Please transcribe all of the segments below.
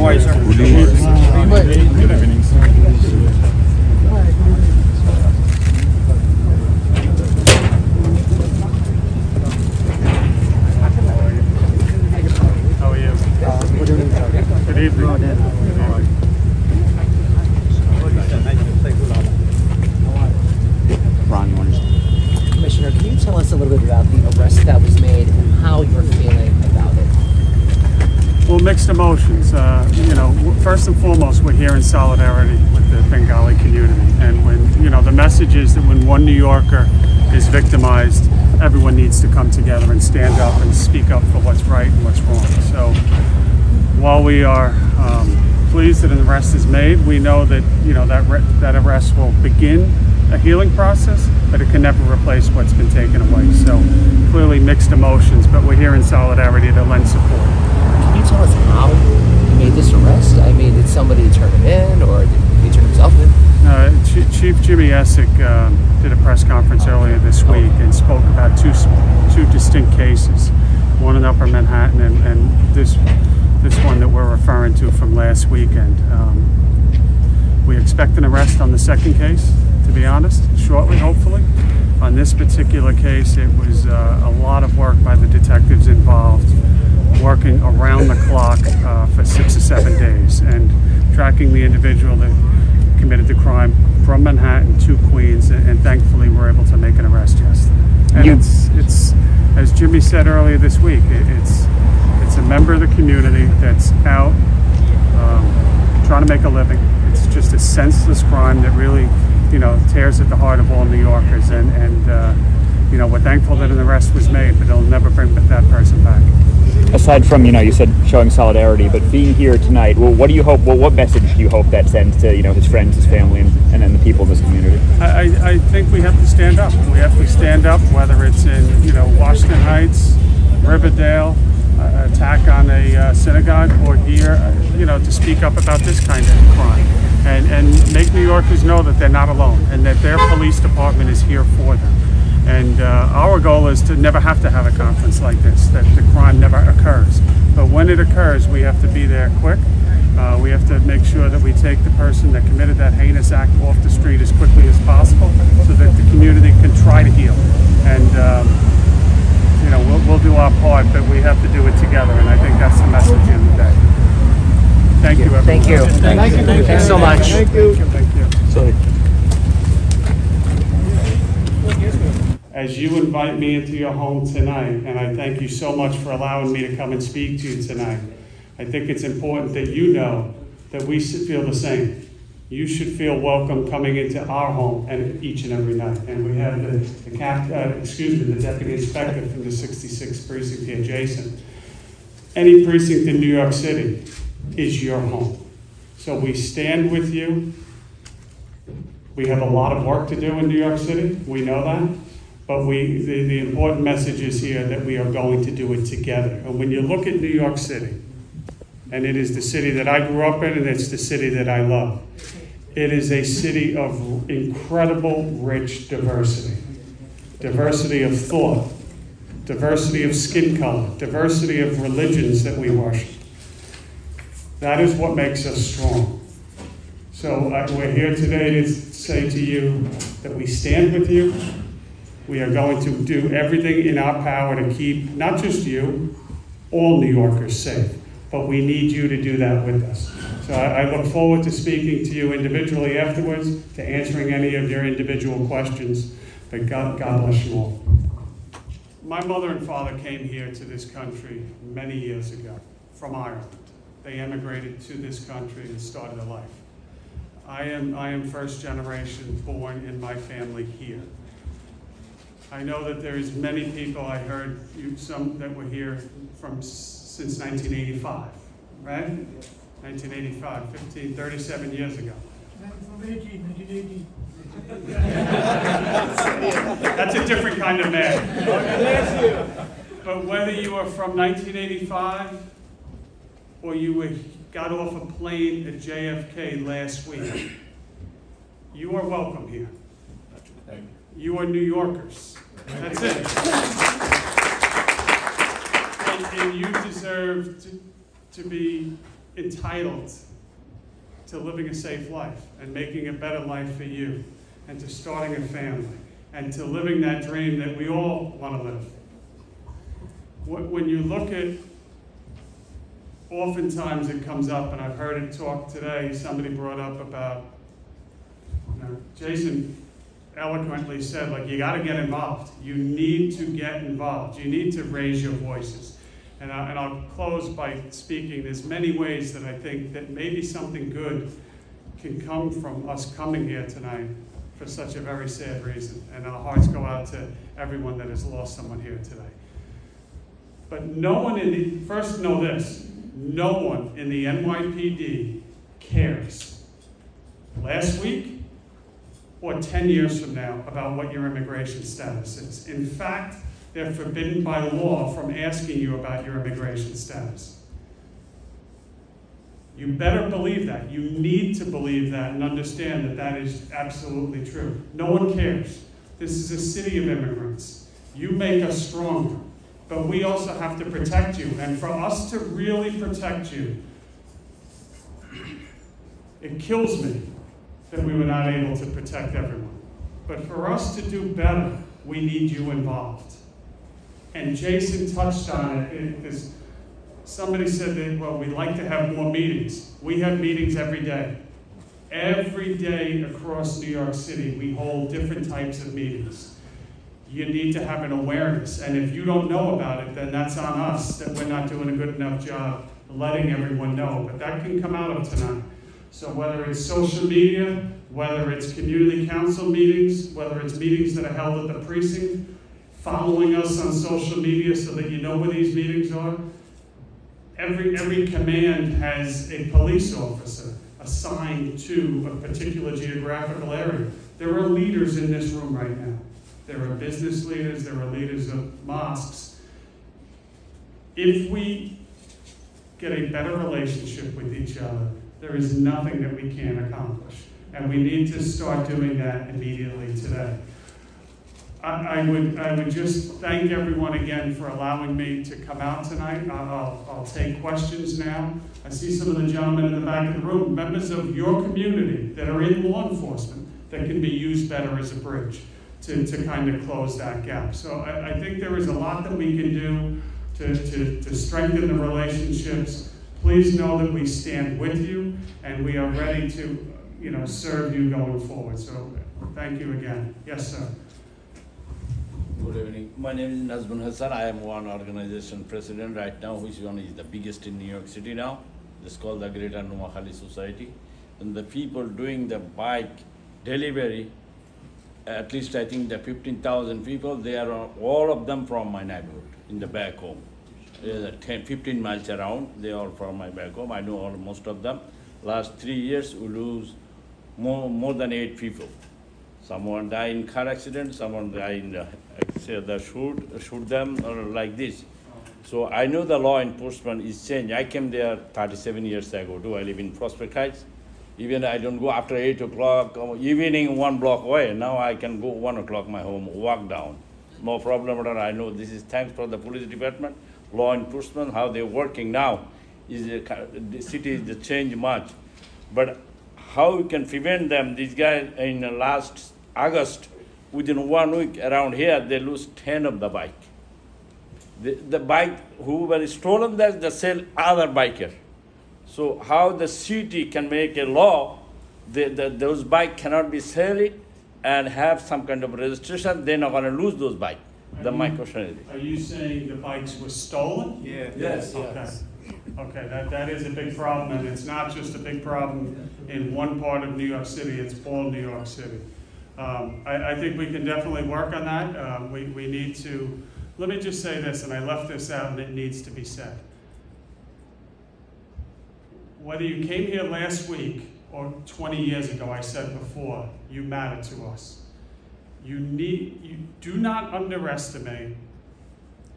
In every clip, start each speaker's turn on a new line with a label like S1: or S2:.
S1: How are you, sir? Good evening, sir. How are you? Good evening, sir. Good evening.
S2: Commissioner, can you tell us a little bit about the arrest that was made and how you're feeling about it?
S1: Well, mixed emotions. You know, first and foremost, we're here in solidarity with the Bengali community. And when, you know, the message is that when one New Yorker is victimized, everyone needs to come together and stand up and speak up for what's right and what's wrong. So while we are pleased that an arrest is made, we know that, you know, that arrest will begin a healing process, but it can never replace what's been taken away. So clearly mixed emotions, but we're here in solidarity to lend support.
S2: Can you tell us how you made this arrest? I mean, did somebody turn him in, or did he turn himself in?
S1: Chief Jimmy Essick did a press conference earlier this week and spoke about two distinct cases, one in Upper Manhattan and this one that we're referring to from last weekend. We expect an arrest on the second case, to be honest, shortly, hopefully. On this particular case, it was a lot of work by the detectives involved, working around the clock for 6 or 7 days and tracking the individual that committed the crime from Manhattan to Queens, and thankfully we're able to make an arrest yesterday. And it's as Jimmy said earlier this week, it's a member of the community that's out trying to make a living. It's just a senseless crime that really, you know, tears at the heart of all New Yorkers, and you know, we're thankful that an arrest was made, but it'll never bring that person back.
S3: Aside from, you know, you said showing solidarity, but being here tonight, well, what do you hope? Well, what message do you hope that sends to, you know, his friends, his family, and then the people in this community?
S1: I think we have to stand up. We have to stand up, whether it's in, you know, Washington Heights, Riverdale, attack on a synagogue, or here, you know, to speak up about this kind of crime, and make New Yorkers know that they're not alone and that their police department is here for them. And our goal is to never have to have a conference like this, that the crime never occurs. But when it occurs, we have to be there quick. We have to make sure that we take the person that committed that heinous act off the street as quickly as possible so that the community can try to heal. And you know, we'll do our part, but we have to do it together, and I think that's the message of the day. Thank you, everyone.
S2: Thank you. Thank you. Thanks so much.
S1: Thank you. Thank you.
S3: Sorry.
S1: As you invite me into your home tonight, and I thank you so much for allowing me to come and speak to you tonight, I think it's important that you know that we should feel the same. You should feel welcome coming into our home and each and every night. And we have the deputy inspector from the 66th precinct here, Jason. Any precinct in New York City is your home. So we stand with you. We have a lot of work to do in New York City. We know that. But the important message is here that we are going to do it together. And when you look at New York City, and it is the city that I grew up in, and it's the city that I love, it is a city of incredible, rich diversity. Diversity of thought, diversity of skin color, diversity of religions that we worship. That is what makes us strong. So we're here today to say to you that we stand with you. We are going to do everything in our power to keep, not just you, all New Yorkers safe, but we need you to do that with us. So I look forward to speaking to you individually afterwards, to answering any of your individual questions, but God bless you all. My mother and father came here to this country many years ago from Ireland. They emigrated to this country and started a life. I am first generation born in my family here. I know that there is many people, I heard some that were here since 1985, right? 1985, 37 years ago.
S4: From 1980.
S1: That's a different kind of man. But whether you are from 1985 or you got off a plane at JFK last week, you are welcome here. You are New Yorkers. That's it. And you deserve to be entitled to living a safe life and making a better life for you, and to starting a family, and to living that dream that we all want to live. When you look at, oftentimes it comes up, and I've heard it talk today, somebody brought up about, Jason eloquently said, like, you got to get involved. You need to get involved. You need to raise your voices. And I'll close by speaking, there's many ways that I think that maybe something good can come from us coming here tonight for such a very sad reason. And our hearts go out to everyone that has lost someone here today. But no one first know this, no one in the NYPD cares last week or 10 years from now about what your immigration status is. In fact, they're forbidden by law from asking you about your immigration status. You better believe that. You need to believe that and understand that that is absolutely true. No one cares. This is a city of immigrants. You make us stronger. But we also have to protect you. And for us to really protect you, it kills me that we were not able to protect everyone. But for us to do better, we need you involved. And Jason touched on it. Somebody said that, well, we'd like to have more meetings. We have meetings every day. Every day across New York City, we hold different types of meetings. You need to have an awareness. And if you don't know about it, then that's on us, that we're not doing a good enough job letting everyone know. But that can come out of tonight. So whether it's social media, whether it's community council meetings, whether it's meetings that are held at the precinct, following us on social media so that you know where these meetings are. Every command has a police officer assigned to a particular geographical area. There are leaders in this room right now. There are business leaders, there are leaders of mosques. If we get a better relationship with each other, there is nothing that we can't accomplish. And we need to start doing that immediately today. I would just thank everyone again for allowing me to come out tonight. I'll take questions now. I see some of the gentlemen in the back of the room, members of your community that are in law enforcement that can be used better as a bridge to kind of close that gap. So I think there is a lot that we can do to strengthen the relationships. Please know that we stand with you and we are ready to serve you going forward. So thank you again. Yes, sir.
S5: Good evening. My name is Nazmun Hassan. I am one organization president right now, which one is the biggest in New York City now. It's called the Greater Noakhali Society. And the people doing the bike delivery, at least I think the 15,000 people, they are all of them from my neighborhood in the back home. 15 miles around, they are from my back home. I know most of them. Last 3 years, we lose more than 8 people. Someone died in car accident, someone died in shoot them or like this. So I know the law enforcement is changed. I came there 37 years ago. I live in Prospect Heights. Even I don't go after 8 o'clock, evening 1 block away. Now I can go 1 o'clock my home, walk down. No problem at all. I know this is thanks for the police department, law enforcement, how they're working now. The city is changed much. But how we can prevent them? These guys in the last August, within 1 week around here, they lose 10 of the bike. The bike, who were stolen, they sell other biker. So how the city can make a law that those bikes cannot be sold and have some kind of registration, they're not going to lose those bikes. My question is.
S1: Are you saying the bikes were stolen?
S5: Yeah.
S1: Yes. Okay. Okay, that is a big problem, and it's not just a big problem in one part of New York City, it's all New York City. I think we can definitely work on that. We need to, let me just say this, and I left this out and it needs to be said. Whether you came here last week or 20 years ago, I said before, you matter to us. You do not underestimate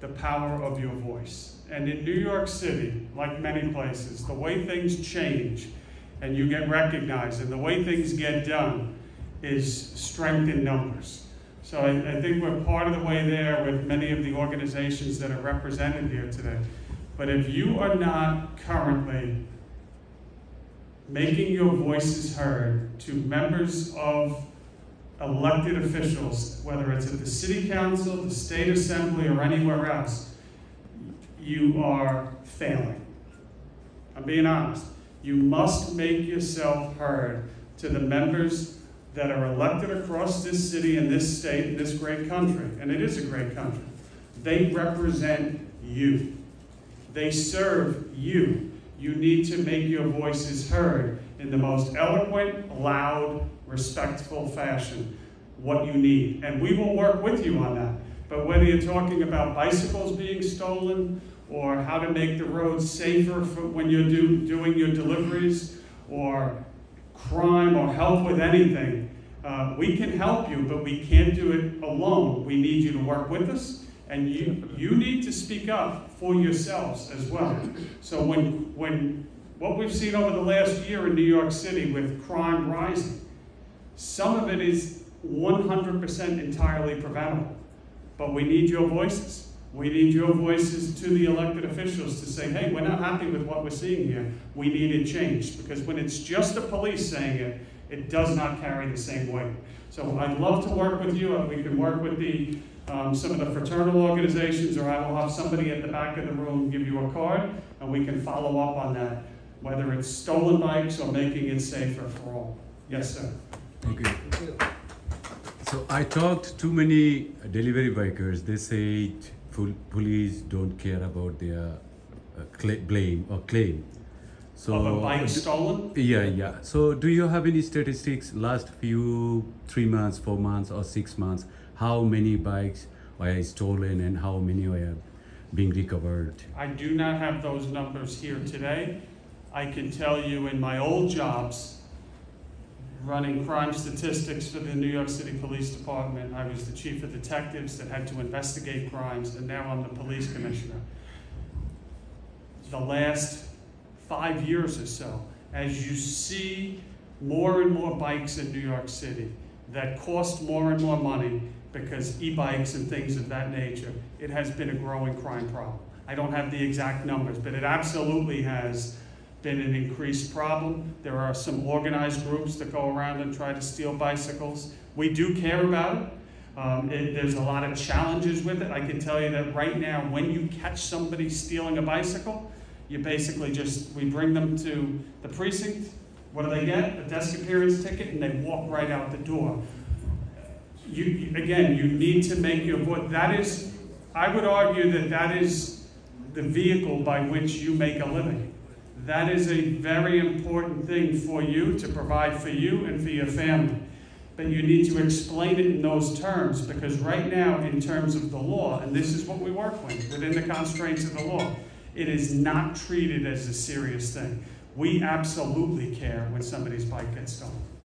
S1: the power of your voice. And in New York City, like many places, the way things change and you get recognized and the way things get done is strength in numbers. So I think we're part of the way there with many of the organizations that are represented here today. But if you are not currently making your voices heard to members of elected officials, whether it's at the city council, the state assembly, or anywhere else, you are failing. I'm being honest. You must make yourself heard to the members that are elected across this city and this state and this great country, and it is a great country. They represent you. They serve you. You need to make your voices heard in the most eloquent, loud, respectful fashion, what you need. And we will work with you on that. But whether you're talking about bicycles being stolen, or how to make the roads safer for when you're doing your deliveries, or crime, or help with anything, we can help you, but we can't do it alone. We need you to work with us, and you need to speak up for yourselves as well. So when what we've seen over the last year in New York City with crime rising, some of it is 100% entirely preventable, but we need your voices. We need your voices to the elected officials to say, hey, we're not happy with what we're seeing here. We need it changed. Because when it's just the police saying it, it does not carry the same weight. So I'd love to work with you. We can work with the some of the fraternal organizations, or I will have somebody at the back of the room give you a card, and we can follow up on that, whether it's stolen bikes or making it safer for all. Yes, sir.
S6: Okay. So I talked to many delivery bikers. They say police don't care about their blame or claim. So
S1: Of a bike stolen?
S6: Yeah. So do you have any statistics last 3 months, 4 months, or 6 months? How many bikes were stolen and how many were being recovered?
S1: I do not have those numbers here today. I can tell you in my old jobs, running crime statistics for the New York City Police Department, I was the chief of detectives that had to investigate crimes, and now I'm the police commissioner. The last 5 years or so, as you see more and more bikes in New York City that cost more and more money because e-bikes and things of that nature, it has been a growing crime problem. I don't have the exact numbers, but it absolutely has been an increased problem. There are some organized groups that go around and try to steal bicycles. We do care about it. There's a lot of challenges with it. I can tell you that right now, when you catch somebody stealing a bicycle, you basically we bring them to the precinct. What do they get? A desk appearance ticket, and they walk right out the door. Again, you need to make your voice. That is, I would argue that is the vehicle by which you make a living. That is a very important thing for you to provide for you and for your family. But you need to explain it in those terms, because right now, in terms of the law, and this is what we work with, within the constraints of the law, it is not treated as a serious thing. We absolutely care when somebody's bike gets stolen.